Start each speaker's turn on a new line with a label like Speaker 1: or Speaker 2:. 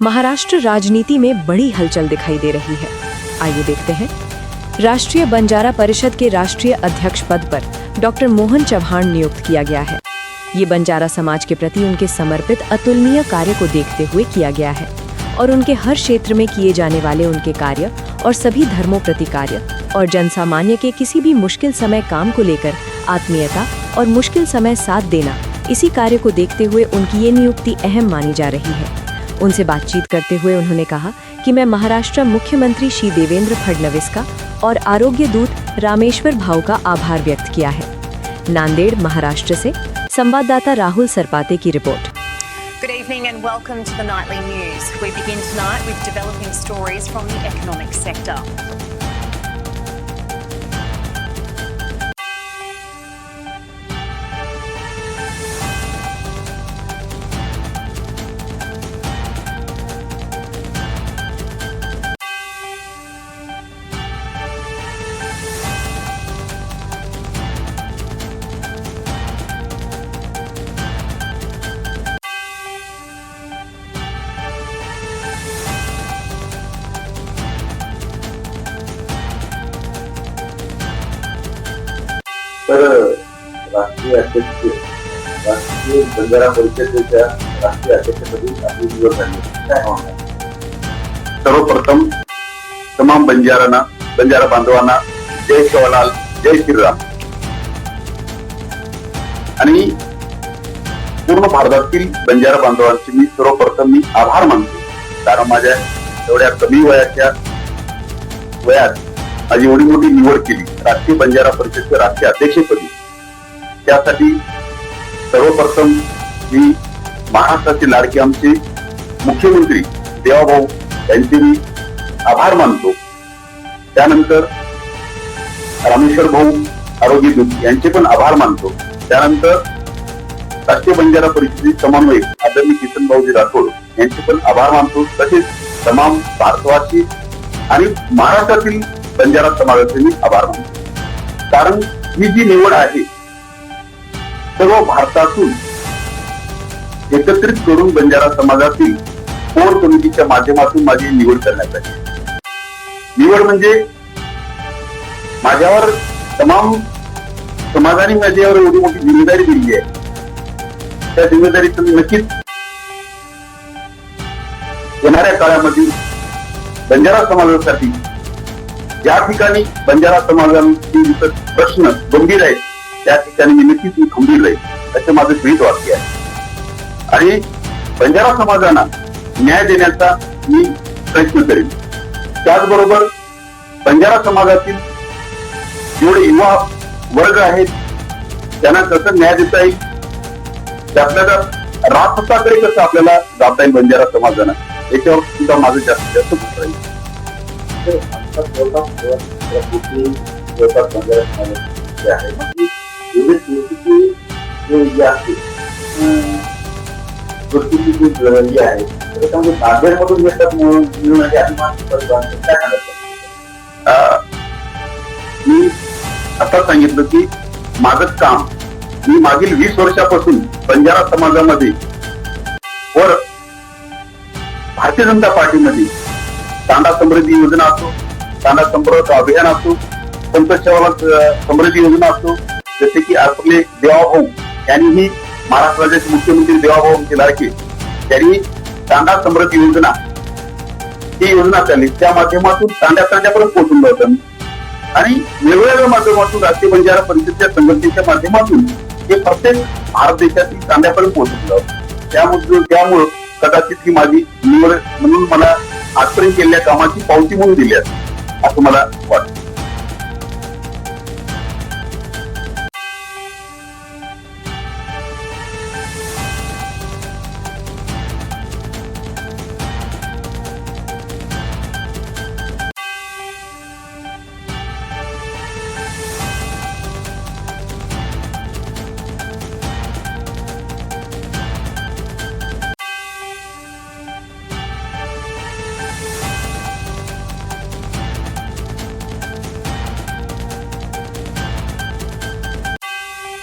Speaker 1: महाराष्ट्र राजनीति में बड़ी हलचल दिखाई दे रही है। आइए देखते हैं। राष्ट्रीय बंजारा परिषद के राष्ट्रीय अध्यक्ष पद पर डॉक्टर मोहन चव्हाण नियुक्त किया गया है। ये बंजारा समाज के प्रति उनके समर्पित अतुलनीय कार्य को देखते हुए किया गया है और उनके हर क्षेत्र में किए जाने वाले उनके कार्य और सभी धर्मों प्रति कार्य और जनसामान्य के किसी भी मुश्किल समय काम को लेकर आत्मीयता और मुश्किल समय साथ देना, इसी कार्य को देखते हुए उनकी ये नियुक्ति अहम मानी जा रही है। उनसे बातचीत करते हुए उन्होंने कहा कि मैं महाराष्ट्र मुख्यमंत्री श्री देवेंद्र फडणवीस का और आरोग्य दूत रामेश्वर भाऊ का आभार व्यक्त किया है। नांदेड़, महाराष्ट्र से संवाददाता राहुल सरपाते की report.
Speaker 2: Good evening and welcome to the Nightly News. We begin tonight with developing stories from the economic sector.
Speaker 3: तर राष्ट्रीय अध्यक्ष राष्ट्रीय बंजारा परिषदेच्या राष्ट्रीय अध्यक्षपदी आपली निवड झाली काय होणार? सर्वप्रथम तमाम बंजारा बांधवांना जय शिवलाल, जय श्रीराम आणि पूर्ण भारतातील बंजारा बांधवांचे मी सर्वप्रथम आभार मानतो, कारण माझ्या एवढ्या कमी वयात माझी एवढी मोठी निवड केली राष्ट्रीय बंजारा परिषदेच्या राष्ट्रीय अध्यक्षपदी। त्यासाठी सर्वप्रथम मी महाराष्ट्राचे लाडके आमचे मुख्यमंत्री देवाभाऊ यांचे मी आभार मानतो। त्यानंतर रामेश्वर भाऊ आरोग्य दूत यांचे पण आभार मानतो। त्यानंतर राष्ट्रीय बंजारा परिषदेचे समन्वयक आदरणीय किसन भाऊजी राठोड यांचे पण आभार मानतो। तसेच तमाम भारतवासी आणि महाराष्ट्रातील बंजारा समाजाचे मी आभार मानतो, कारण ही जी निवड आहे सर्व भारतातून एकत्रित करून बंजारा समाजातील कोर समितीच्या माध्यमातून माझी निवड करण्यात आली। निवड म्हणजे माझ्यावर तमाम समाजाने माझ्यावर एवढी मोठी जिम्मेदारी दिली आहे। त्या जिम्मेदारीतून नक्कीच येणाऱ्या काळामध्ये बंजारा समाजासाठी ज्या ठिकाणी बंजारा समाजाचे प्रश्न गंभीर आहेत त्या ठिकाणी मी नक्कीच खंबीर राहील असे माझे प्रीत वाक्य आहे आणि बंजारा समाजाला न्याय देण्याचा मी प्रयत्न करेन। त्याचबरोबर बंजारा समाजातील जेवढे युवा वर्ग आहेत त्यांना कसं न्याय देता येईल, त्यातल्या राजसत्ताकडे कसं आपल्याला जाता येईल बंजारा समाजाला, याच्यावर सुद्धा माझं जास्तीत जास्त भर राहील। मी आता सांगितलं की माझं काम मी मागील 20 वर्षापासून बंजारा समाजामध्ये वर भारतीय जनता पार्टीमध्ये तांडा समृद्धी योजना असो, तांडा संपर्क अभियान असो, संत सेवा समृद्धी योजना असो, जसे की आपले देवाभाऊ यांनीही महाराष्ट्राचे मुख्यमंत्री देवाभाऊ लाडके त्यांनी तांडा समृद्धी योजना ही योजना चालली, त्या माध्यमातून तांड्यापर्यंत पोहोचून जातं आणि वेगवेगळ्या माध्यमातून राष्ट्रीय बंजारा परिषदेच्या संघटनेच्या माध्यमातून हे प्रत्येक भारत देशातील तांड्यापर्यंत पोहोचून जातं। त्यामुळं कदाचित ही माझी निवड म्हणून मला आजपर्यंत केलेल्या कामाची पावती म्हणून दिली असं मला वाटतं।